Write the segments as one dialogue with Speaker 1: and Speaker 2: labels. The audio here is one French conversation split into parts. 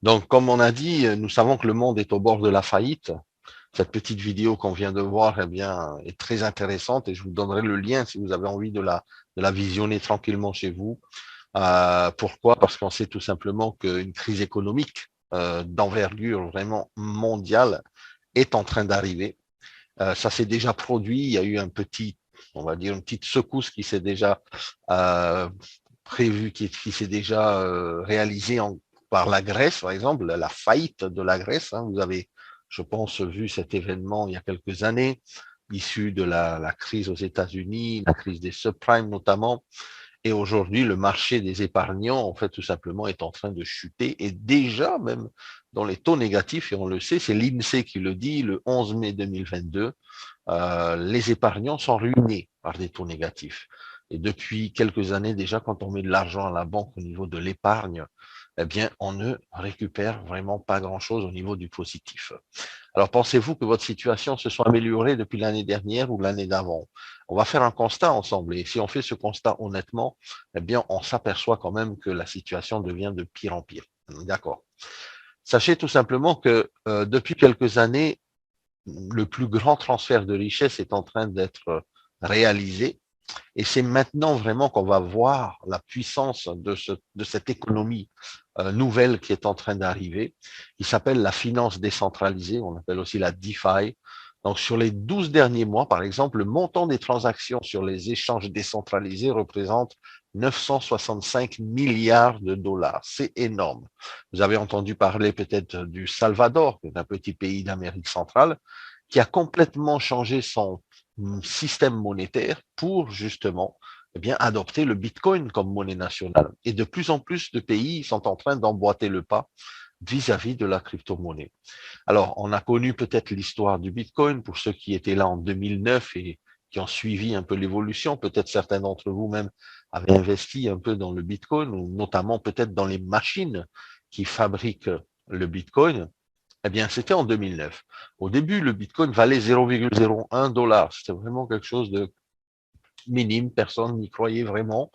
Speaker 1: Donc, comme on a dit, nous savons que le monde est au bord de la faillite. Cette petite vidéo qu'on vient de voir, eh bien, est très intéressante et je vous donnerai le lien si vous avez envie de la visionner tranquillement chez vous. Pourquoi? Parce qu'on sait tout simplement qu'une crise économique d'envergure vraiment mondiale est en train d'arriver. Ça s'est déjà produit. Il y a eu on va dire, une petite secousse qui s'est déjà euh, prévue, qui s'est déjà réalisée par la Grèce, par exemple, la faillite de la Grèce. Hein. Vous avez, je pense, vu cet événement il y a quelques années, issu de la crise aux États-Unis, la crise des subprimes notamment. Et aujourd'hui, le marché des épargnants, en fait, tout simplement, est en train de chuter et déjà même dans les taux négatifs, et on le sait, c'est l'INSEE qui le dit, le 11 mai 2022, les épargnants sont ruinés par des taux négatifs. Et depuis quelques années déjà, quand on met de l'argent à la banque au niveau de l'épargne, eh bien, on ne récupère vraiment pas grand-chose au niveau du positif. Alors, pensez-vous que votre situation se soit améliorée depuis l'année dernière ou l'année d'avant? On va faire un constat ensemble. Et si on fait ce constat honnêtement, eh bien, on s'aperçoit quand même que la situation devient de pire en pire. D'accord. Sachez tout simplement que depuis quelques années, le plus grand transfert de richesse est en train d'être réalisé. Et c'est maintenant vraiment qu'on va voir la puissance de cette économie nouvelle qui est en train d'arriver, qui s'appelle la finance décentralisée, on appelle aussi la DeFi. Donc, sur les 12 derniers mois, par exemple, le montant des transactions sur les échanges décentralisés représente 965 milliards de dollars. C'est énorme. Vous avez entendu parler peut-être du Salvador, qui est un petit pays d'Amérique centrale, qui a complètement changé son système monétaire pour justement eh bien, adopter le Bitcoin comme monnaie nationale. Et de plus en plus de pays sont en train d'emboîter le pas vis-à-vis de la crypto-monnaie. Alors, on a connu peut-être l'histoire du Bitcoin pour ceux qui étaient là en 2009 et qui ont suivi un peu l'évolution. Peut-être certains d'entre vous même avaient investi un peu dans le Bitcoin, ou notamment peut-être dans les machines qui fabriquent le Bitcoin. Eh bien, c'était en 2009. Au début, le Bitcoin valait 0,01 dollar. C'était vraiment quelque chose de minime, personne n'y croyait vraiment.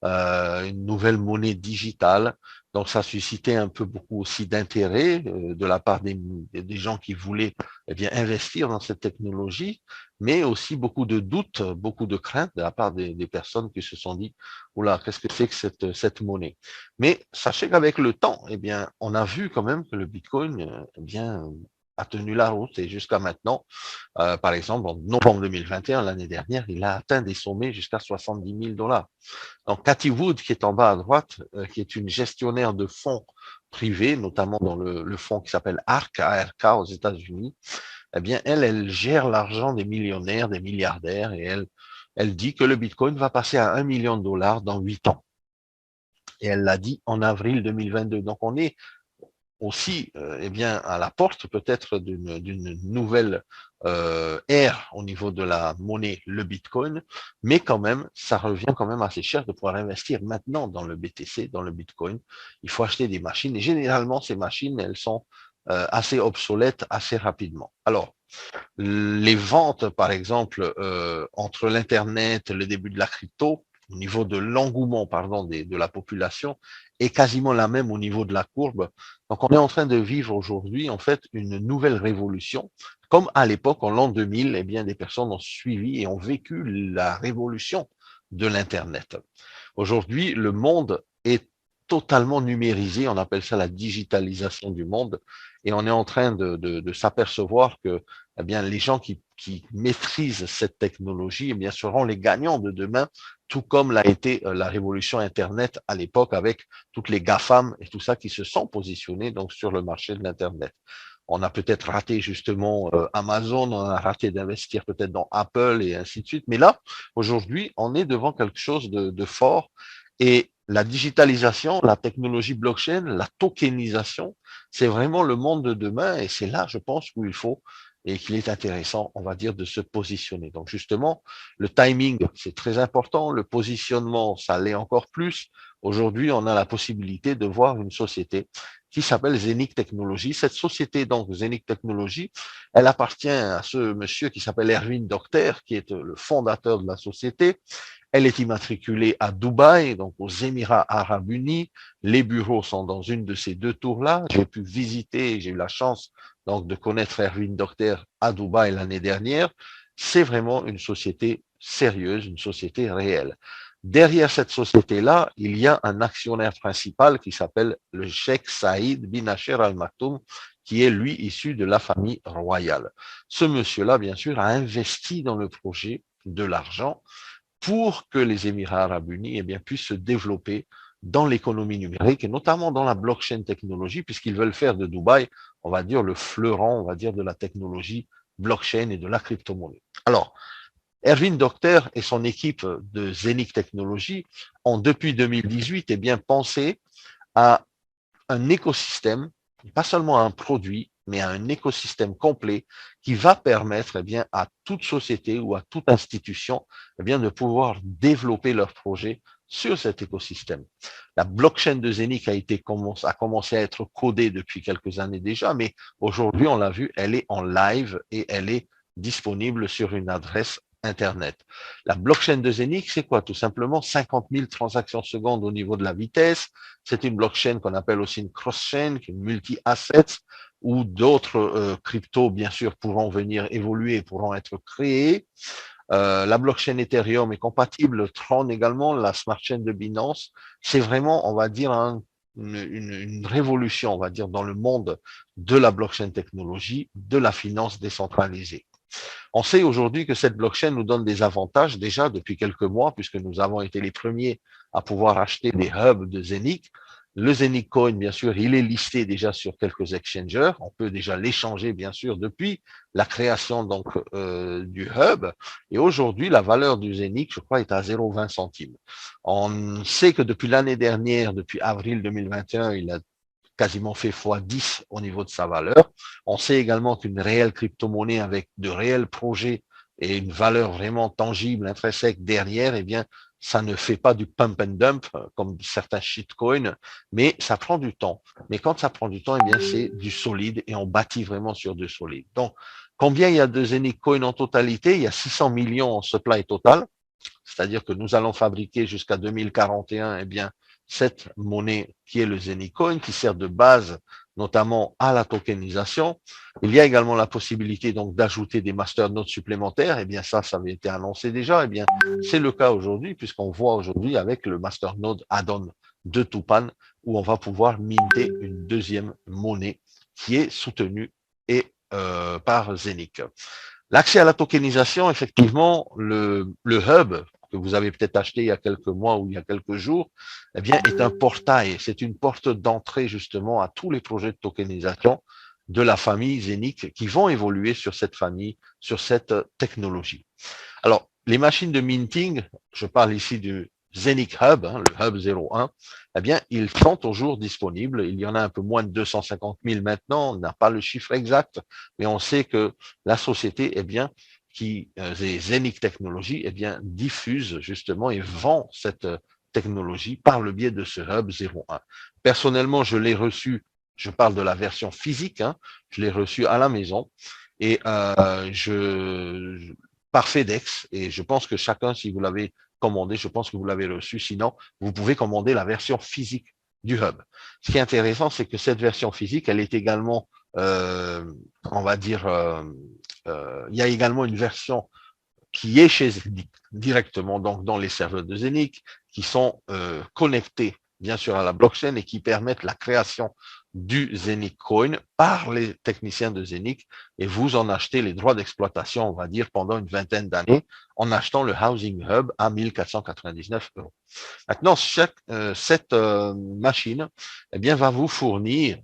Speaker 1: Une nouvelle monnaie digitale. Donc, ça suscitait un peu beaucoup aussi d'intérêt de la part des gens qui voulaient eh bien, investir dans cette technologie, mais aussi beaucoup de doutes, beaucoup de craintes de la part des personnes qui se sont dit, oula, qu'est-ce que c'est que cette monnaie? Mais sachez qu'avec le temps, eh bien, on a vu quand même que le Bitcoin, eh bien, a tenu la route et jusqu'à maintenant, par exemple, en novembre 2021, l'année dernière, il a atteint des sommets jusqu'à 70 000 dollars. Donc, Cathy Wood, qui est en bas à droite, qui est une gestionnaire de fonds privés, notamment dans le fonds qui s'appelle ARK, ARK aux États-Unis, eh bien, elle gère l'argent des millionnaires, des milliardaires, et elle dit que le Bitcoin va passer à 1 million de dollars dans 8 ans. Et elle l'a dit en avril 2022. Donc, on est aussi eh bien, à la porte peut-être d'une nouvelle ère au niveau de la monnaie, le Bitcoin, mais quand même, ça revient quand même assez cher de pouvoir investir maintenant dans le BTC, dans le Bitcoin. Il faut acheter des machines et généralement, ces machines, elles sont assez obsolètes assez rapidement. Alors, les ventes, par exemple, entre l'Internet, le début de la crypto, au niveau de l'engouement, pardon, de la population, est quasiment la même au niveau de la courbe. Donc, on est en train de vivre aujourd'hui, en fait, une nouvelle révolution. Comme à l'époque, en l'an 2000, eh bien, des personnes ont suivi et ont vécu la révolution de l'Internet. Aujourd'hui, le monde est totalement numérisé, on appelle ça la digitalisation du monde, et on est en train de s'apercevoir que eh bien, les gens qui maîtrisent cette technologie eh bien, seront les gagnants de demain, tout comme l'a été la révolution Internet à l'époque avec toutes les GAFAM et tout ça qui se sont positionnés donc, sur le marché de l'Internet. On a peut-être raté justement Amazon, on a raté d'investir peut-être dans Apple et ainsi de suite. Mais là, aujourd'hui, on est devant quelque chose de fort et la digitalisation, la technologie blockchain, la tokenisation, c'est vraiment le monde de demain et c'est là, je pense, où il faut et qu'il est intéressant, on va dire, de se positionner. Donc justement, le timing, c'est très important, le positionnement, ça l'est encore plus. Aujourd'hui, on a la possibilité de voir une société qui s'appelle Zenic Technologies. Cette société, donc Zenic Technologies, elle appartient à ce monsieur qui s'appelle Erwin Docter, qui est le fondateur de la société. Elle est immatriculée à Dubaï, donc aux Émirats Arabes Unis. Les bureaux sont dans une de ces deux tours-là. J'ai pu visiter, j'ai eu la chance donc de connaître Erwin Docter à Dubaï l'année dernière. C'est vraiment une société sérieuse, une société réelle. Derrière cette société-là, il y a un actionnaire principal qui s'appelle le Cheikh Saïd bin Nasser Al Maktoum, qui est lui issu de la famille royale. Ce monsieur-là, bien sûr, a investi dans le projet de l'argent pour que les Émirats arabes unis eh bien, puissent se développer dans l'économie numérique et notamment dans la blockchain technologie, puisqu'ils veulent faire de Dubaï, on va dire, le fleuron, on va dire, de la technologie blockchain et de la crypto-monnaie. Alors, Erwin Docter et son équipe de Zenic Technologies ont, depuis 2018, eh bien, pensé à un écosystème, pas seulement à un produit, mais à un écosystème complet qui va permettre eh bien, à toute société ou à toute institution eh bien, de pouvoir développer leurs projets sur cet écosystème. La blockchain de Zenic a commencé à être codée depuis quelques années déjà, mais aujourd'hui, on l'a vu, elle est en live et elle est disponible sur une adresse Internet. La blockchain de Zenic, c'est quoi? Tout simplement 50 000 transactions secondes au niveau de la vitesse. C'est une blockchain qu'on appelle aussi une cross-chain, une multi-assets, où d'autres cryptos, bien sûr, pourront venir évoluer et pourront être créés. La blockchain Ethereum est compatible, Tron également, la smart chain de Binance. C'est vraiment, on va dire, une révolution, on va dire, dans le monde de la blockchain technologie, de la finance décentralisée. On sait aujourd'hui que cette blockchain nous donne des avantages déjà depuis quelques mois, puisque nous avons été les premiers à pouvoir acheter des hubs de Zenic. Le Zenic Coin, bien sûr, il est listé déjà sur quelques exchangers. On peut déjà l'échanger, bien sûr, depuis la création donc du hub. Et aujourd'hui, la valeur du Zenic, je crois, est à 0,20 centimes. On sait que depuis l'année dernière, depuis avril 2021, il a quasiment fait x10 au niveau de sa valeur. On sait également qu'une réelle crypto-monnaie avec de réels projets et une valeur vraiment tangible, intrinsèque derrière, eh bien, ça ne fait pas du pump and dump comme certains shitcoins, mais ça prend du temps. Mais quand ça prend du temps, eh bien, c'est du solide et on bâtit vraiment sur du solide. Donc, combien il y a de Zenic Coin en totalité? Il y a 600 millions en supply total. C'est-à-dire que nous allons fabriquer jusqu'à 2041, eh bien, cette monnaie qui est le Zenicoin, qui sert de base notamment à la tokenisation. Il y a également la possibilité donc d'ajouter des masternodes supplémentaires. Eh bien, ça avait été annoncé déjà. Eh bien, c'est le cas aujourd'hui, puisqu'on voit aujourd'hui avec le masternode add-on de Tupan, où on va pouvoir minter une deuxième monnaie qui est soutenue et par Zenic. L'accès à la tokenisation, effectivement, le hub que vous avez peut-être acheté il y a quelques mois ou il y a quelques jours, eh bien, est un portail. C'est une porte d'entrée justement à tous les projets de tokenisation de la famille Zenic qui vont évoluer sur cette famille, sur cette technologie. Alors, les machines de minting, je parle ici du Zenic Hub, le Hub 01, eh bien, ils sont toujours disponibles. Il y en a un peu moins de 250 000 maintenant. On n'a pas le chiffre exact, mais on sait que la société, eh bien, qui est Zenic Technologies, eh bien, diffuse justement et vend cette technologie par le biais de ce Hub 01. Personnellement, je l'ai reçu. Je parle de la version physique. Je l'ai reçu à la maison et par FedEx, et je pense que chacun, si vous l'avez commandé, je pense que vous l'avez reçu. Sinon, vous pouvez commander la version physique du hub. Ce qui est intéressant, c'est que cette version physique, elle est également, on va dire, il y a également une version qui est chez Zenic directement, donc dans les serveurs de Zenic, qui sont connectés bien sûr à la blockchain et qui permettent la création du Zenic Coin par les techniciens de Zenic et vous en achetez les droits d'exploitation, on va dire, pendant une vingtaine d'années en achetant le Housing Hub à 1499 €. Maintenant, cette machine eh bien, va vous fournir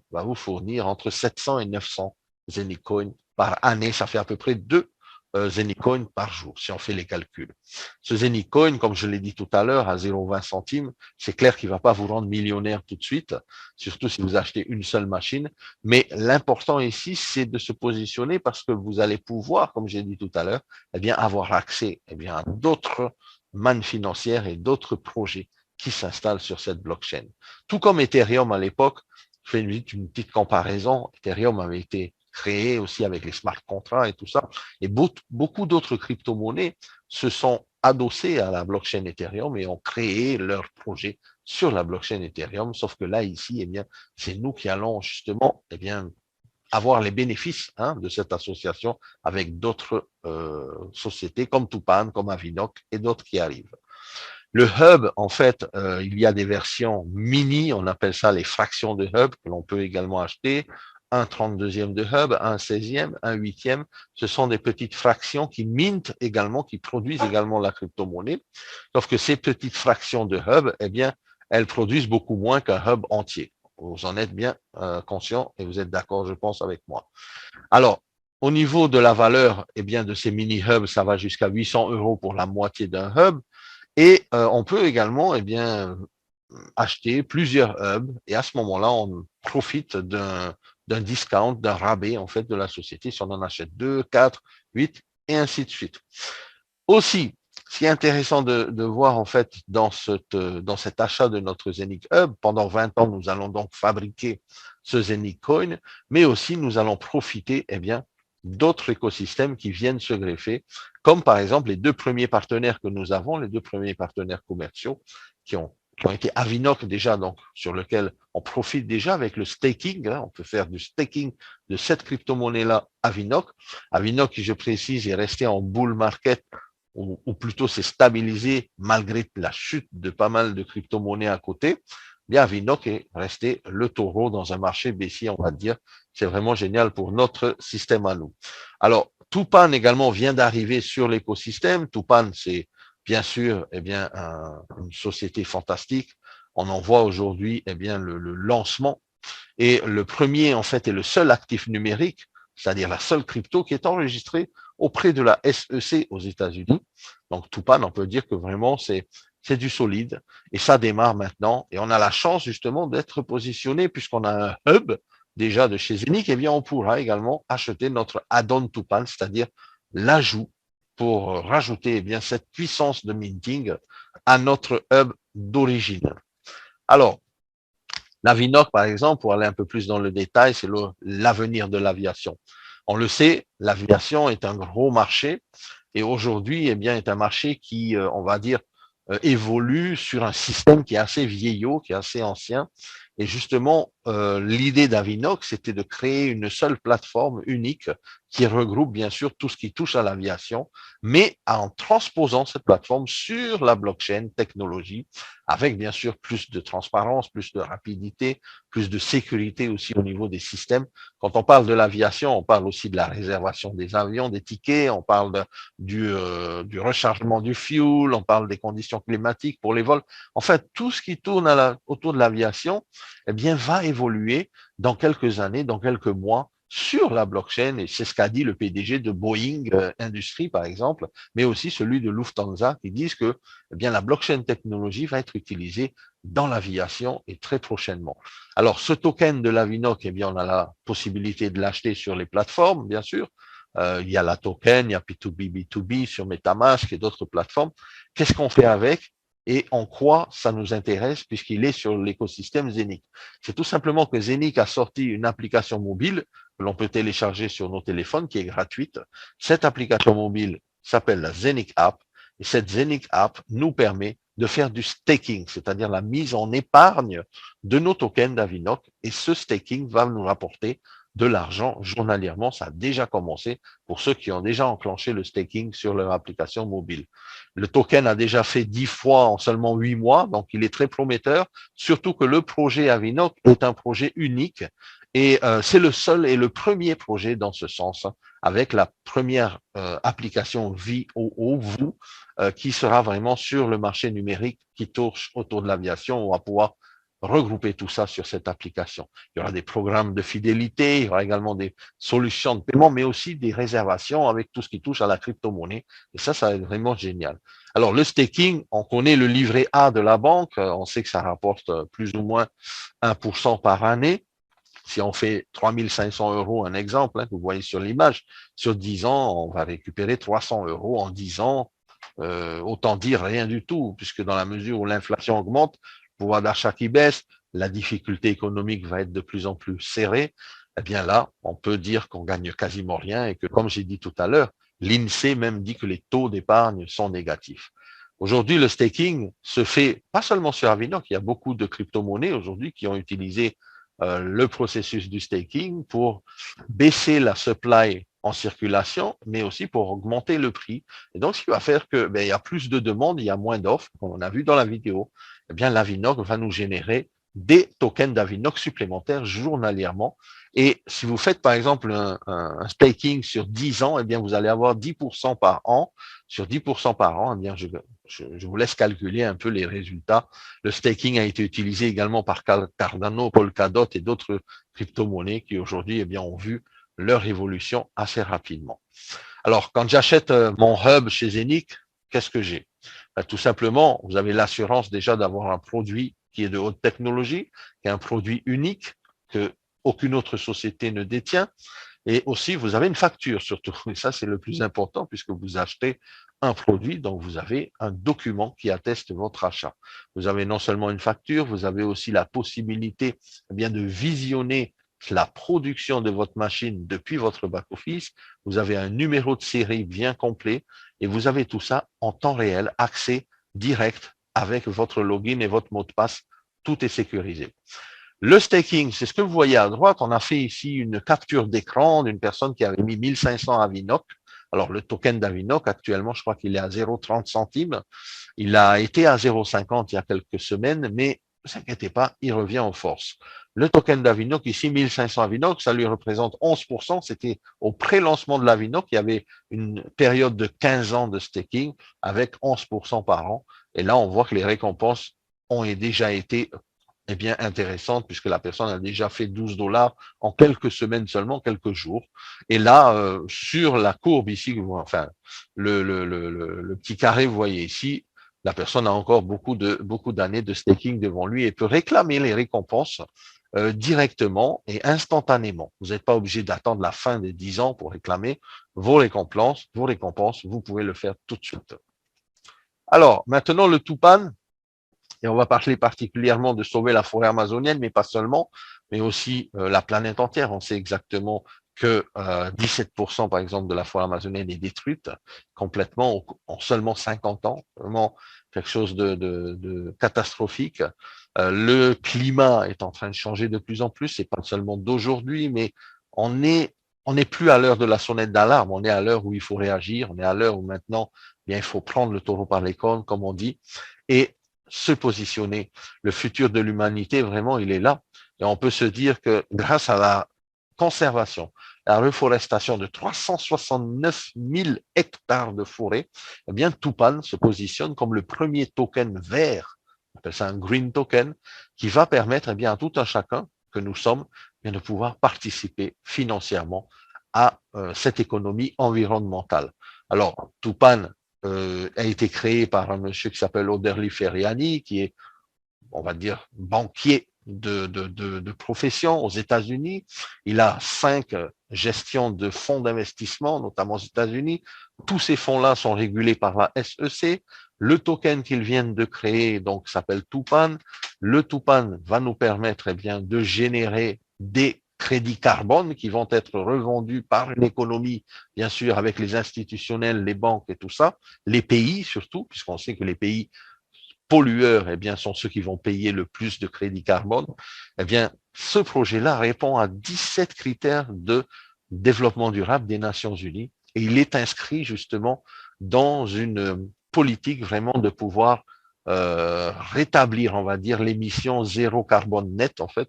Speaker 1: entre 700 et 900 Zenic Coin par année. Ça fait à peu près 2 Zenicoin par jour, si on fait les calculs. Ce Zenicoin, comme je l'ai dit tout à l'heure, à 0,20 centimes, c'est clair qu'il ne va pas vous rendre millionnaire tout de suite, surtout si vous achetez une seule machine. Mais l'important ici, c'est de se positionner parce que vous allez pouvoir, comme j'ai dit tout à l'heure, eh bien, avoir accès à d'autres mannes financières et d'autres projets qui s'installent sur cette blockchain. Tout comme Ethereum à l'époque, je fais une petite comparaison. Ethereum avait été créé aussi avec les smart contracts et tout ça. Et beaucoup d'autres crypto-monnaies se sont adossés à la blockchain Ethereum et ont créé leur projet sur la blockchain Ethereum. Sauf que là, ici, eh bien, c'est nous qui allons justement, eh bien, avoir les bénéfices de cette association avec d'autres sociétés comme Tupan, comme Avinoc et d'autres qui arrivent. Le hub, en fait, il y a des versions mini, on appelle ça les fractions de hub que l'on peut également acheter. Un 32e de hub, un 16e, un 8e. Ce sont des petites fractions qui mintent également, qui produisent également la crypto-monnaie. Sauf que ces petites fractions de hub, eh bien, elles produisent beaucoup moins qu'un hub entier. Vous en êtes bien conscient et vous êtes d'accord, je pense, avec moi. Alors, au niveau de la valeur, eh bien, de ces mini-hubs, ça va jusqu'à 800 € pour la moitié d'un hub. Et on peut également eh bien, acheter plusieurs hubs et à ce moment-là, on profite d'un discount, d'un rabais en fait de la société si on en achète 2, 4, 8 et ainsi de suite. Aussi, ce qui est intéressant de voir en fait dans cet achat de notre Zenic Hub, pendant 20 ans, nous allons donc fabriquer ce Zenic Coin, mais aussi nous allons profiter eh bien, d'autres écosystèmes qui viennent se greffer, comme par exemple les deux premiers partenaires que nous avons, les deux premiers partenaires commerciaux qui ont été Avinoc déjà, donc sur lequel on profite déjà avec le staking. On peut faire du staking de cette crypto-monnaie-là Avinoc. Avinoc, qui je précise, est resté en bull market ou plutôt s'est stabilisé malgré la chute de pas mal de crypto-monnaies à côté. Bien, Avinoc est resté le taureau dans un marché baissier, on va dire. C'est vraiment génial pour notre système à nous. Alors, Tupan également vient d'arriver sur l'écosystème. Tupan, c'est bien sûr eh bien, une société fantastique. On en voit aujourd'hui eh bien, le lancement. Et le premier, en fait, est le seul actif numérique, c'est-à-dire la seule crypto qui est enregistrée auprès de la SEC aux États-Unis. Donc, Tupan, on peut dire que vraiment, c'est du solide. Et ça démarre maintenant. Et on a la chance, justement, d'être positionné, puisqu'on a un hub déjà de chez Zenic, eh bien, on pourra également acheter notre add-on Tupan, c'est-à-dire l'ajout pour rajouter eh bien, cette puissance de minting à notre hub d'origine. Alors, l'Avinoc, par exemple, pour aller un peu plus dans le détail, c'est l'avenir de l'aviation. On le sait, l'aviation est un gros marché et aujourd'hui, eh bien, est un marché qui, on va dire, évolue sur un système qui est assez vieillot, qui est assez ancien. Et justement, l'idée d'Avinoc, c'était de créer une seule plateforme unique qui regroupe bien sûr tout ce qui touche à l'aviation, mais en transposant cette plateforme sur la blockchain technologie, avec bien sûr plus de transparence, plus de rapidité, plus de sécurité aussi au niveau des systèmes. Quand on parle de l'aviation, on parle aussi de la réservation des avions, des tickets, on parle du rechargement du fuel, on parle des conditions climatiques pour les vols. En fait, tout ce qui tourne autour de l'aviation, eh bien, va évoluer dans quelques années, dans quelques mois, sur la blockchain, et c'est ce qu'a dit le PDG de Boeing Industries, par exemple, mais aussi celui de Lufthansa, qui disent que eh bien, la blockchain technologie va être utilisée dans l'aviation et très prochainement. Alors, ce token de l'Avinoc, eh bien, on a la possibilité de l'acheter sur les plateformes, bien sûr. Il y a la token, il y a P2B, B2B sur MetaMask et d'autres plateformes. Qu'est-ce qu'on fait avec et en quoi ça nous intéresse puisqu'il est sur l'écosystème Zenic? C'est tout simplement que Zenic a sorti une application mobile que l'on peut télécharger sur nos téléphones qui est gratuite. Cette application mobile s'appelle la Zenic App et cette Zenic App nous permet de faire du staking, c'est-à-dire la mise en épargne de nos tokens d'Avinoc et ce staking va nous rapporter de l'argent journalièrement. Ça a déjà commencé pour ceux qui ont déjà enclenché le staking sur leur application mobile. Le token a déjà fait 10 fois en seulement 8 mois, donc il est très prometteur, surtout que le projet Avinoc est un projet unique et c'est le seul et le premier projet dans ce sens, avec la première application VOO, qui sera vraiment sur le marché numérique qui touche autour de l'aviation. On va pouvoir regrouper tout ça sur cette application. Il y aura des programmes de fidélité, il y aura également des solutions de paiement, mais aussi des réservations avec tout ce qui touche à la crypto-monnaie. Et ça va être vraiment génial. Alors, le staking, on connaît le livret A de la banque, on sait que ça rapporte plus ou moins 1% par année. Si on fait 3 500 €, un exemple, vous voyez sur l'image, sur 10 ans, on va récupérer 300 € en 10 ans. Autant dire rien du tout, puisque dans la mesure où l'inflation augmente, le pouvoir d'achat qui baisse, la difficulté économique va être de plus en plus serrée, eh bien là, on peut dire qu'on gagne quasiment rien et que, comme j'ai dit tout à l'heure, L'INSEE même dit que les taux d'épargne sont négatifs. Aujourd'hui, le staking se fait pas seulement sur Avinoc, il y a beaucoup de crypto-monnaies aujourd'hui qui ont utilisé le processus du staking pour baisser la supply en circulation, mais aussi pour augmenter le prix. Et donc, ce qui va faire que il y a plus de demandes, il y a moins d'offres, comme on a vu dans la vidéo. Eh bien, l'Avinoc va nous générer des tokens d'Avinoc supplémentaires journalièrement. Et si vous faites par exemple un staking sur 10 ans, eh bien vous allez avoir 10% par an. Sur 10% par an, eh bien je vous laisse calculer un peu les résultats. Le staking a été utilisé également par Cardano, Polkadot et d'autres crypto-monnaies qui aujourd'hui eh bien ont vu leur évolution assez rapidement. Alors quand j'achète mon hub chez Zenic, qu'est-ce que j'ai? Tout simplement, vous avez l'assurance déjà d'avoir un produit qui est de haute technologie, qui est un produit unique que aucune autre société ne détient. Et aussi, vous avez une facture surtout. Et ça, c'est le plus important puisque vous achetez un produit, donc vous avez un document qui atteste votre achat. Vous avez non seulement une facture, vous avez aussi la possibilité eh bien, de visionner la production de votre machine depuis votre back-office. Vous avez un numéro de série bien complet et vous avez tout ça en temps réel, accès direct avec votre login et votre mot de passe. Tout est sécurisé. Le staking, c'est ce que vous voyez à droite. On a fait ici une capture d'écran d'une personne qui avait mis 1500 Avinoc. Alors, le token d'Avinoc, actuellement, je crois qu'il est à 0,30 centimes. Il a été à 0,50 il y a quelques semaines, mais ne vous inquiétez pas, il revient en force. Le token d'Avinoc, ici, 1500 Avinoc, ça lui représente 11%. C'était au pré-lancement de l'Avinoc. Il y avait une période de 15 ans de staking avec 11% par an. Et là, on voit que les récompenses ont déjà été eh bien intéressante puisque la personne a déjà fait 12 dollars en quelques semaines seulement, quelques jours. Et là, sur la courbe ici, enfin, le petit carré, vous voyez ici, la personne a encore beaucoup d'années de staking devant lui et peut réclamer les récompenses directement et instantanément. Vous n'êtes pas obligé d'attendre la fin des 10 ans pour réclamer vos récompenses. Vous pouvez le faire tout de suite. Alors, maintenant, le Tupan. Et on va parler particulièrement de sauver la forêt amazonienne, mais pas seulement, mais aussi la planète entière. On sait exactement que 17% par exemple de la forêt amazonienne est détruite complètement en seulement 50 ans, vraiment quelque chose de catastrophique. Le climat est en train de changer de plus en plus, c'est pas seulement d'aujourd'hui, mais on est on n'est plus à l'heure de la sonnette d'alarme, on est à l'heure où il faut réagir, on est à l'heure où maintenant, bien, il faut prendre le taureau par les cornes, comme on dit, et se positionner. Le futur de l'humanité, vraiment, il est là. Et on peut se dire que grâce à la conservation, la reforestation de 369 000 hectares de forêt, eh bien, Tupan se positionne comme le premier token vert, on appelle ça un green token, qui va permettre eh bien, à tout un chacun que nous sommes eh bien, de pouvoir participer financièrement à cette économie environnementale. Alors, Tupan a été créé par un monsieur qui s'appelle Oderli Feriani, qui est, on va dire, banquier de profession aux États-Unis. Il a 5 gestions de fonds d'investissement, notamment aux États-Unis. Tous ces fonds-là sont régulés par la SEC. Le token qu'ils viennent de créer donc s'appelle Tupan. Le Tupan va nous permettre eh bien, de générer des crédits carbone qui vont être revendus par une économie, bien sûr, avec les institutionnels, les banques et tout ça, les pays surtout, puisqu'on sait que les pays pollueurs, eh bien, sont ceux qui vont payer le plus de crédits carbone. Eh bien, ce projet-là répond à 17 critères de développement durable des Nations Unies et il est inscrit justement dans une politique vraiment de pouvoir rétablir, on va dire, l'émission zéro carbone net, en fait,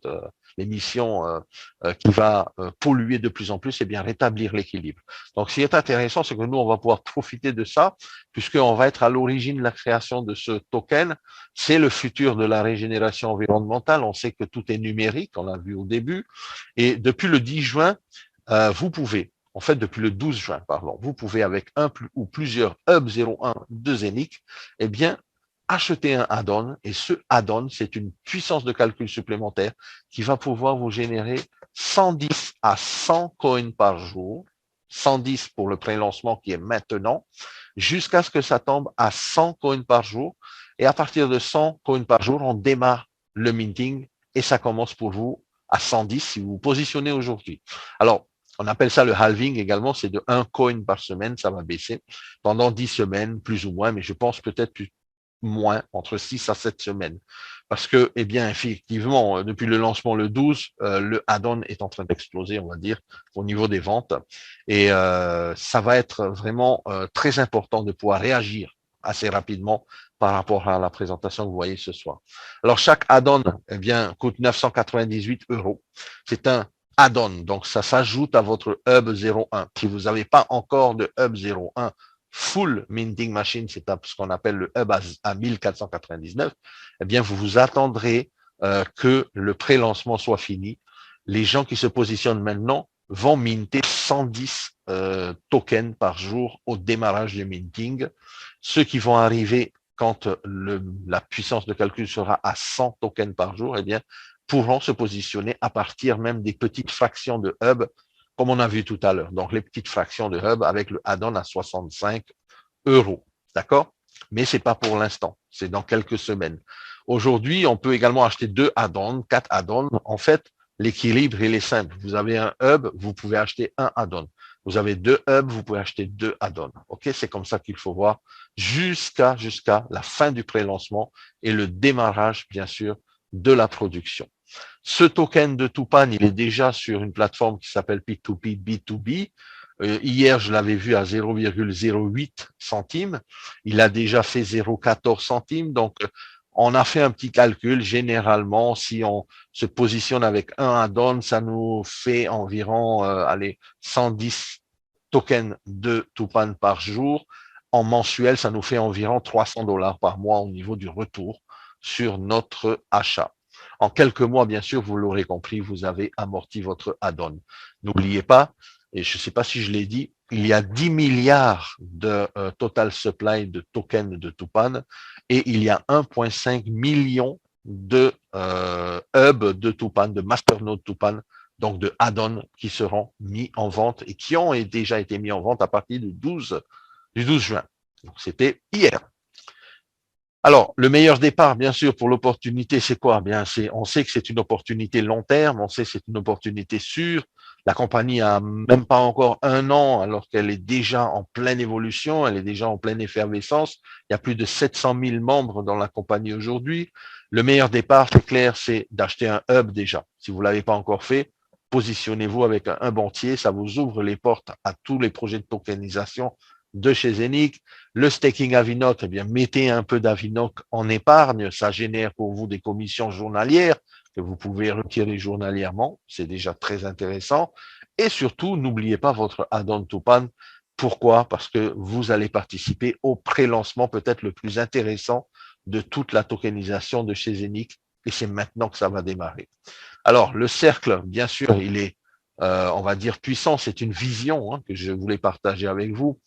Speaker 1: l'émission qui va polluer de plus en plus, et bien rétablir l'équilibre. Donc, ce qui est intéressant, c'est que nous, on va pouvoir profiter de ça, puisqu'on va être à l'origine de la création de ce token. C'est le futur de la régénération environnementale. On sait que tout est numérique, on l'a vu au début. Et depuis le 10 juin, vous pouvez, en fait, depuis le 12 juin, pardon, vous pouvez, avec un ou plusieurs Hub 01 de Zenic, eh bien, acheter un add-on, et ce add-on, c'est une puissance de calcul supplémentaire qui va pouvoir vous générer 110 à 100 coins par jour, 110 pour le pré-lancement qui est maintenant, jusqu'à ce que ça tombe à 100 coins par jour. Et à partir de 100 coins par jour, on démarre le minting et ça commence pour vous à 110 si vous vous positionnez aujourd'hui. Alors, On appelle ça le halving également, c'est de 1 coin par semaine, ça va baisser pendant 10 semaines, plus ou moins, mais je pense peut-être plus moins, entre 6 à 7 semaines. Parce que, eh bien, effectivement, depuis le lancement le 12, le add-on est en train d'exploser, on va dire, au niveau des ventes. Et ça va être vraiment très important de pouvoir réagir assez rapidement par rapport à la présentation que vous voyez ce soir. Alors, chaque add-on, eh bien, coûte 998 €. C'est un add-on, donc ça s'ajoute à votre Hub 01. Si vous n'avez pas encore de Hub 01, full minting machine, c'est ce qu'on appelle le hub à 1499, eh bien, vous vous attendrez que le pré-lancement soit fini. Les gens qui se positionnent maintenant vont minter 110 tokens par jour au démarrage du minting. Ceux qui vont arriver quand la puissance de calcul sera à 100 tokens par jour, eh bien, pourront se positionner à partir même des petites fractions de hub comme on a vu tout à l'heure. Donc, les petites fractions de hub avec le add-on à 65 €. D'accord? Mais c'est pas pour l'instant. C'est dans quelques semaines. Aujourd'hui, on peut également acheter 2 add-ons, 4 add-ons. En fait, l'équilibre, il est simple. Vous avez un hub, vous pouvez acheter un add-on. Vous avez 2 hubs, vous pouvez acheter 2 add-ons. OK? C'est comme ça qu'il faut voir jusqu'à la fin du pré-lancement et le démarrage, bien sûr, de la production. Ce token de Tupan, il est déjà sur une plateforme qui s'appelle P2P B2B. Hier, je l'avais vu à 0,08 centimes. Il a déjà fait 0,14 centimes. Donc, on a fait un petit calcul. Généralement, si on se positionne avec un add-on, ça nous fait environ 110 tokens de Tupan par jour. En mensuel, ça nous fait environ 300 $ par mois au niveau du retour sur notre achat. En quelques mois, bien sûr, vous l'aurez compris, vous avez amorti votre add-on. N'oubliez pas, et je ne sais pas si je l'ai dit, il y a 10 milliards de total supply de tokens de Tupan et il y a 1,5 million de hubs de Tupan, de masternode Tupan, donc de add-on qui seront mis en vente et qui ont déjà été mis en vente à partir du 12 juin. Donc, c'était hier. Alors, le meilleur départ, bien sûr, pour l'opportunité, c'est quoi? Bien, on sait que c'est une opportunité long terme, on sait que c'est une opportunité sûre. La compagnie a même pas encore 1 an, alors qu'elle est déjà en pleine évolution, elle est déjà en pleine effervescence. Il y a plus de 700 000 membres dans la compagnie aujourd'hui. Le meilleur départ, c'est clair, c'est d'acheter un hub déjà. Si vous l'avez pas encore fait, positionnez-vous avec un banquier, ça vous ouvre les portes à tous les projets de tokenisation de chez Zenic. Le staking Avinoc, eh bien, mettez un peu d'Avinoc en épargne, ça génère pour vous des commissions journalières que vous pouvez retirer journalièrement, c'est déjà très intéressant. Et surtout, n'oubliez pas votre add-on Tupan. Pourquoi? Parce que vous allez participer au pré-lancement peut-être le plus intéressant de toute la tokenisation de chez Zenic, et c'est maintenant que ça va démarrer. Alors, le cercle, bien sûr, il est, on va dire, puissant, c'est une vision que je voulais partager avec vous.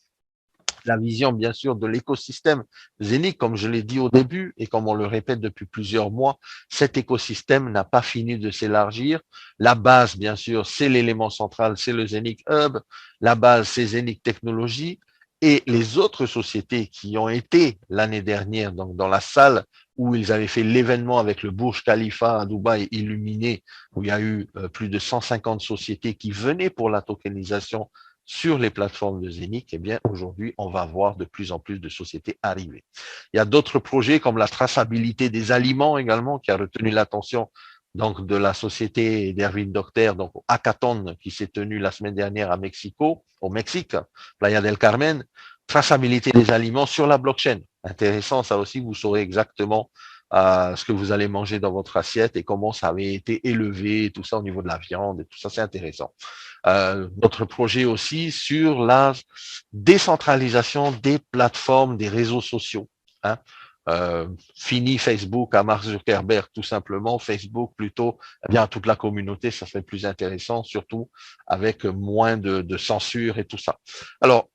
Speaker 1: La vision, bien sûr, de l'écosystème Zenic, comme je l'ai dit au début et comme on le répète depuis plusieurs mois, cet écosystème n'a pas fini de s'élargir. La base, bien sûr, c'est l'élément central, c'est le Zenic Hub. La base, c'est Zenic Technologies. Et les autres sociétés qui ont été l'année dernière donc dans la salle où ils avaient fait l'événement avec le Burj Khalifa à Dubaï illuminé, où il y a eu plus de 150 sociétés qui venaient pour la tokenisation sur les plateformes de Zenic, eh bien, aujourd'hui, on va voir de plus en plus de sociétés arriver. Il y a d'autres projets comme la traçabilité des aliments également, qui a retenu l'attention donc de la société d'Erwin Docter, donc au Hackathon qui s'est tenu la semaine dernière à Mexico, au Mexique, Playa del Carmen. Traçabilité des aliments sur la blockchain. Intéressant, ça aussi, vous saurez exactement ce que vous allez manger dans votre assiette et comment ça avait été élevé, tout ça au niveau de la viande et tout ça, c'est intéressant. Notre projet aussi sur la décentralisation des plateformes, des réseaux sociaux. Fini Facebook à Mark Zuckerberg, tout simplement. Facebook plutôt, eh bien, toute la communauté, ça serait plus intéressant, surtout avec moins de censure et tout ça. Alors,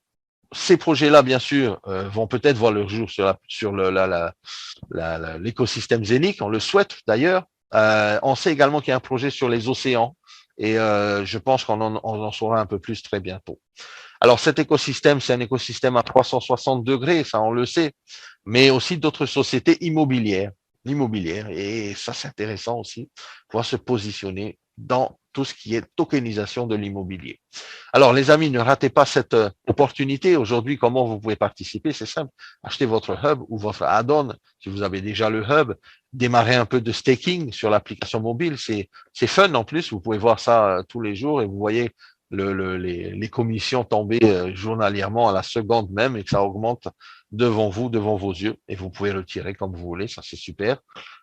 Speaker 1: ces projets-là, bien sûr, vont peut-être voir leur jour sur l'écosystème Zenic, on le souhaite d'ailleurs. On sait également qu'il y a un projet sur les océans et je pense qu'on en saura un peu plus très bientôt. Alors cet écosystème, c'est un écosystème à 360 degrés, ça on le sait, mais aussi d'autres sociétés immobilières, et ça c'est intéressant aussi, pouvoir se positionner dans tout ce qui est tokenisation de l'immobilier. Alors, les amis, ne ratez pas cette opportunité. Aujourd'hui, comment vous pouvez participer? C'est simple. Achetez votre hub ou votre add-on, si vous avez déjà le hub. Démarrez un peu de staking sur l'application mobile. C'est fun en plus. Vous pouvez voir ça tous les jours et vous voyez les commissions tomber journalièrement à la seconde même et que ça augmente devant vous, devant vos yeux. Et vous pouvez retirer comme vous voulez. Ça, c'est super.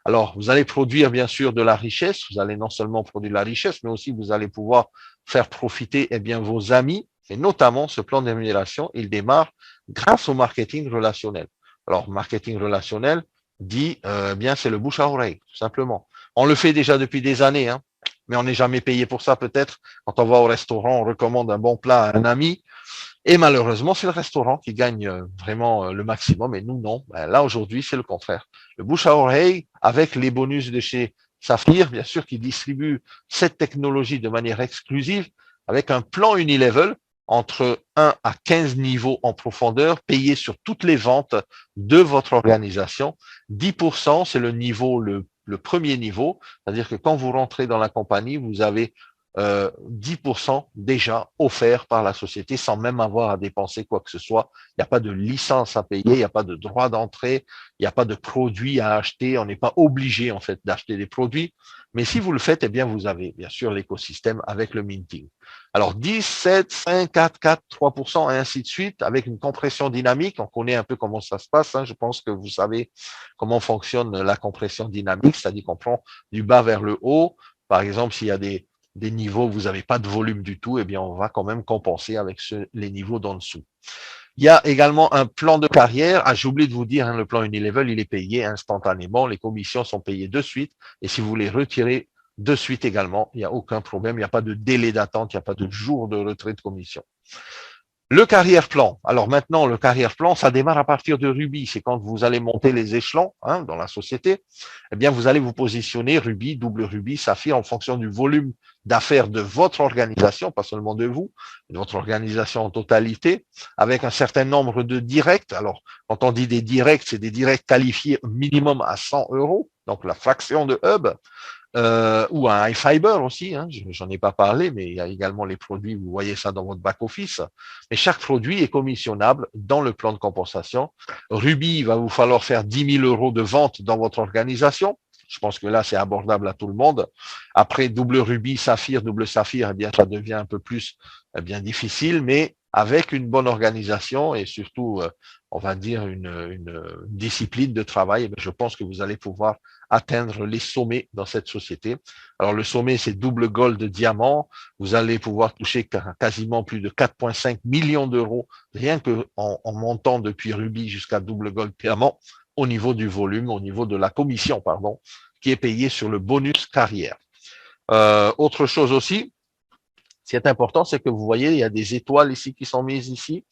Speaker 1: Alors, vous allez produire bien sûr de la richesse. Vous allez non seulement produire de la richesse, mais aussi vous allez pouvoir faire profiter bien vos amis, et notamment ce plan de rémunération, il démarre grâce au marketing relationnel. Alors, marketing relationnel dit, bien, c'est le bouche à oreille, tout simplement. On le fait déjà depuis des années, hein, mais on n'est jamais payé pour ça peut-être. Quand on va au restaurant, on recommande un bon plat à un ami, et malheureusement, c'est le restaurant qui gagne vraiment le maximum, et nous, non. Ben, là, aujourd'hui, c'est le contraire. Le bouche à oreille, avec les bonus de chez Saphir, bien sûr, qui distribue cette technologie de manière exclusive, avec un plan unilevel entre 1 à 15 niveaux en profondeur, payé sur toutes les ventes de votre organisation. 10%, c'est le niveau, le premier niveau, c'est-à-dire que quand vous rentrez dans la compagnie, vous avez 10% déjà offert par la société sans même avoir à dépenser quoi que ce soit. Il n'y a pas de licence à payer, il n'y a pas de droit d'entrée, il n'y a pas de produits à acheter. On n'est pas obligé en fait d'acheter des produits. Mais si vous le faites, eh bien vous avez bien sûr l'écosystème avec le minting. Alors 10, 7, 5, 4, 4, 3% et ainsi de suite avec une compression dynamique. On connaît un peu comment ça se passe. Hein. Je pense que vous savez comment fonctionne la compression dynamique, c'est-à-dire qu'on prend du bas vers le haut. Par exemple, s'il y a des niveaux où vous n'avez pas de volume du tout, eh bien, on va quand même compenser avec les niveaux d'en dessous. Il y a également un plan de carrière. Ah, j'ai oublié de vous dire, hein, le plan Unilevel, il est payé instantanément. Les commissions sont payées de suite. Et si vous voulez retirer de suite également, il n'y a aucun problème. Il n'y a pas de délai d'attente. Il n'y a pas de jour de retrait de commission. Le carrière plan. Alors maintenant, le carrière plan, ça démarre à partir de Ruby. C'est quand vous allez monter les échelons hein, dans la société. Eh bien, vous allez vous positionner Ruby, double Ruby, Saphir en fonction du volume d'affaires de votre organisation, pas seulement de vous, de votre organisation en totalité, avec un certain nombre de directs. Alors, quand on dit des directs, c'est des directs qualifiés minimum à 100 euros, donc la fraction de hub. Ou un iFiber aussi, hein, j'en ai pas parlé, mais il y a également les produits, vous voyez ça dans votre back-office. Mais chaque produit est commissionnable dans le plan de compensation. Ruby, il va vous falloir faire 10 000 euros de vente dans votre organisation. Je pense que là, c'est abordable à tout le monde. Après, double Ruby, Saphir, double Saphir, eh bien, ça devient un peu plus bien difficile, mais avec une bonne organisation et surtout, on va dire, une discipline de travail, je pense que vous allez pouvoir atteindre les sommets dans cette société. Alors, le sommet, c'est double gold diamant. Vous allez pouvoir toucher quasiment plus de 4,5 millions d'euros, rien qu'en montant depuis Ruby jusqu'à double gold diamant, au niveau du volume, au niveau de la commission, pardon, qui est payée sur le bonus carrière. Autre chose aussi, ce qui est important, c'est que vous voyez, il y a des étoiles ici qui sont mises ici.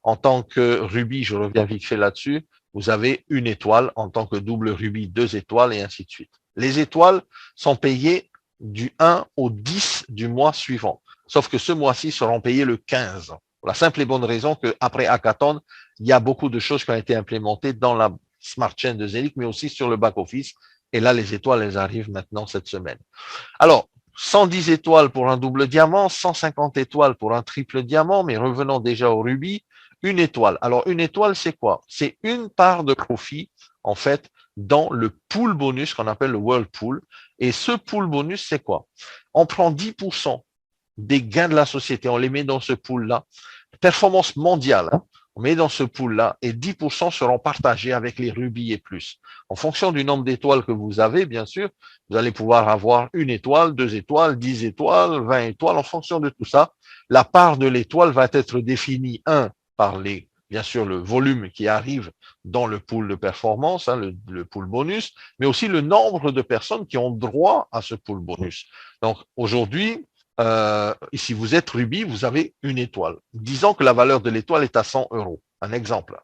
Speaker 1: En tant que Ruby, je reviens vite fait là-dessus, vous avez une étoile. En tant que double Ruby, 2 étoiles et ainsi de suite. Les étoiles sont payées du 1 au 10 du mois suivant. Sauf que ce mois-ci seront payées le 15. Pour la simple et bonne raison qu'après Hackathon, il y a beaucoup de choses qui ont été implémentées dans la Smart Chain de Zelic, mais aussi sur le back-office. Et là, les étoiles, elles arrivent maintenant cette semaine. Alors, 110 étoiles pour un double diamant, 150 étoiles pour un triple diamant, mais revenons déjà au rubis, une étoile. Alors, une étoile, c'est quoi? C'est une part de profit, en fait, dans le pool bonus qu'on appelle le World Pool. Et ce pool bonus, c'est quoi? On prend 10% des gains de la société, on les met dans ce pool-là. Performance mondiale, hein? On met dans ce pool-là et 10% seront partagés avec les rubis et plus. En fonction du nombre d'étoiles que vous avez, bien sûr, vous allez pouvoir avoir une étoile, 2 étoiles, 10 étoiles, 20 étoiles. En fonction de tout ça, la part de l'étoile va être définie, par bien sûr, le volume qui arrive dans le pool de performance, hein, le pool bonus, mais aussi le nombre de personnes qui ont droit à ce pool bonus. Donc, aujourd'hui, si vous êtes Ruby, vous avez une étoile. Disons que la valeur de l'étoile est à 100 euros. Un exemple.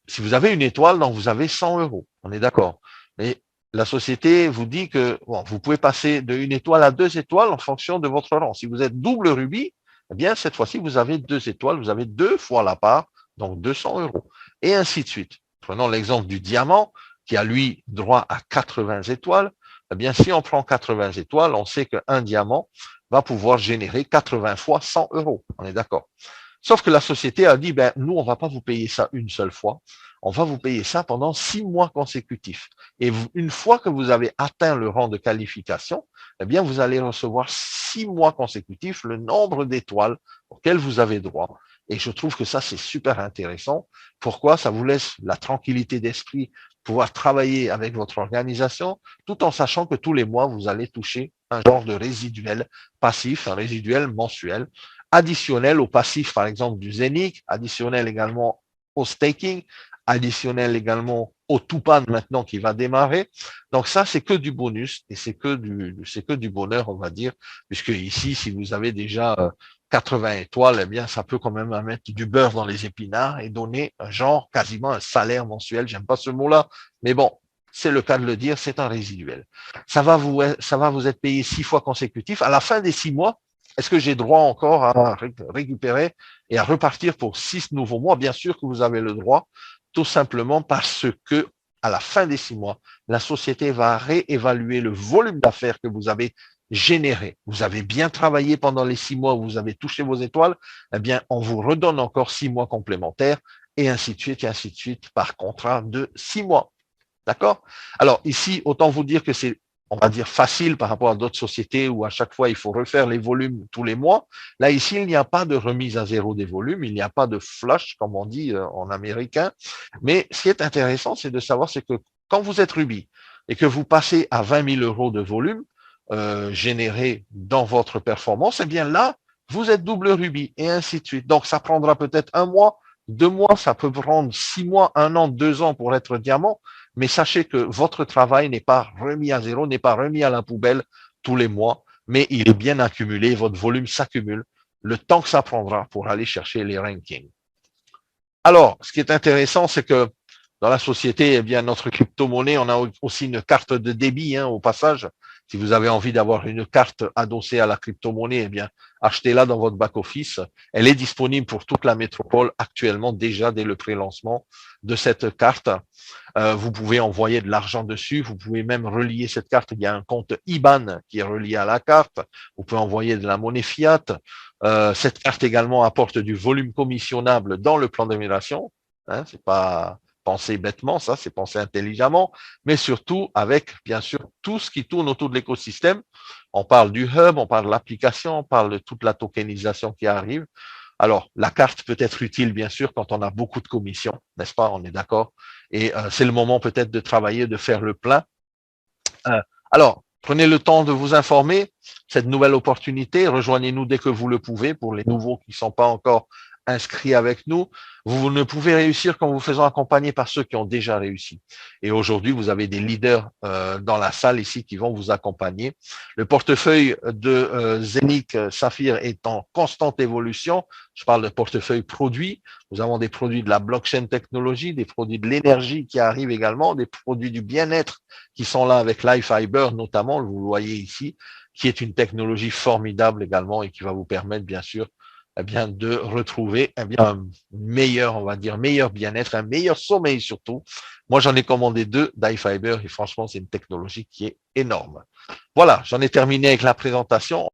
Speaker 1: Si vous avez une étoile, donc vous avez 100 euros. On est d'accord. Mais la société vous dit que bon, vous pouvez passer de une étoile à 2 étoiles en fonction de votre rang. Si vous êtes double Ruby, eh bien, cette fois-ci, vous avez 2 étoiles. Vous avez 2 fois la part, donc 200 euros. Et ainsi de suite. Prenons l'exemple du diamant, qui a, lui, droit à 80 étoiles. eh bien, si on prend 80 étoiles, on sait qu'un diamant va pouvoir générer 80 fois 100 euros. On est d'accord. Sauf que la société a dit, ben, nous, on va pas vous payer ça une seule fois. On va vous payer ça pendant 6 mois consécutifs. Et une fois que vous avez atteint le rang de qualification, eh bien, vous allez recevoir 6 mois consécutifs le nombre d'étoiles auxquelles vous avez droit. Et je trouve que ça, c'est super intéressant. Pourquoi? Ça vous laisse la tranquillité d'esprit, pouvoir travailler avec votre organisation, tout en sachant que tous les mois, vous allez toucher un genre de résiduel passif, un résiduel mensuel, additionnel au passif, par exemple, du Zenic, additionnel également au staking, additionnel également au Tupan maintenant qui va démarrer. Donc ça, c'est que du bonus et c'est que du bonheur, on va dire, puisque ici, si vous avez déjà 80 étoiles, eh bien, ça peut quand même mettre du beurre dans les épinards et donner un genre, quasiment un salaire mensuel. J'aime pas ce mot-là, mais bon, c'est le cas de le dire, c'est un résiduel. Ça va vous être payé 6 fois consécutifs. À la fin des 6 mois, est-ce que j'ai droit encore à récupérer et à repartir pour 6 nouveaux mois? Bien sûr que vous avez le droit, tout simplement parce que à la fin des 6 mois, la société va réévaluer le volume d'affaires que vous avez généré. Vous avez bien travaillé pendant les 6 mois où vous avez touché vos étoiles, eh bien, on vous redonne encore 6 mois complémentaires et ainsi de suite, et ainsi de suite, par contrat de 6 mois. D'accord? Alors ici, autant vous dire que c'est, on va dire, facile par rapport à d'autres sociétés où à chaque fois, il faut refaire les volumes tous les mois. Là, ici, il n'y a pas de remise à zéro des volumes, il n'y a pas de flush, comme on dit en américain. Mais ce qui est intéressant, c'est de savoir, c'est que quand vous êtes Ruby et que vous passez à 20 000 euros de volume généré dans votre performance, eh bien là, vous êtes double Ruby et ainsi de suite. Donc, ça prendra peut-être un mois, 2 mois, ça peut prendre 6 mois, 1 an, 2 ans pour être diamant. Mais sachez que votre travail n'est pas remis à zéro, n'est pas remis à la poubelle tous les mois, mais il est bien accumulé, votre volume s'accumule, le temps que ça prendra pour aller chercher les rankings. Alors, ce qui est intéressant, c'est que dans la société, eh bien, notre crypto-monnaie, on a aussi une carte de débit, au passage. Si vous avez envie d'avoir une carte adossée à la crypto-monnaie, eh bien, achetez-la dans votre back-office. Elle est disponible pour toute la métropole actuellement, déjà dès le pré-lancement de cette carte. Vous pouvez envoyer de l'argent dessus. Vous pouvez même relier cette carte. Il y a un compte IBAN qui est relié à la carte. Vous pouvez envoyer de la monnaie fiat. Cette carte également apporte du volume commissionnable dans le plan d'émulation. C'est pas penser bêtement, ça, c'est penser intelligemment, mais surtout avec, bien sûr, tout ce qui tourne autour de l'écosystème. On parle du hub, on parle de l'application, on parle de toute la tokenisation qui arrive. Alors, la carte peut être utile, bien sûr, quand on a beaucoup de commissions, n'est-ce pas? On est d'accord. Et c'est le moment peut-être de travailler, de faire le plein. Alors, prenez le temps de vous informer. Cette nouvelle opportunité, rejoignez-nous dès que vous le pouvez pour les nouveaux qui ne sont pas encore inscrits avec nous. Vous ne pouvez réussir qu'en vous faisant accompagner par ceux qui ont déjà réussi. Et aujourd'hui, vous avez des leaders dans la salle ici qui vont vous accompagner. Le portefeuille de Zenic Saphir est en constante évolution. Je parle de portefeuille produit. Nous avons des produits de la blockchain technologie, des produits de l'énergie qui arrivent également, des produits du bien-être qui sont là avec LifeFiber notamment, vous le voyez ici, qui est une technologie formidable également et qui va vous permettre, bien sûr, eh bien, de retrouver un meilleur, on va dire, meilleur bien-être, un meilleur sommeil surtout. Moi, j'en ai commandé 2 d'iFiber et franchement, c'est une technologie qui est énorme. Voilà, j'en ai terminé avec la présentation.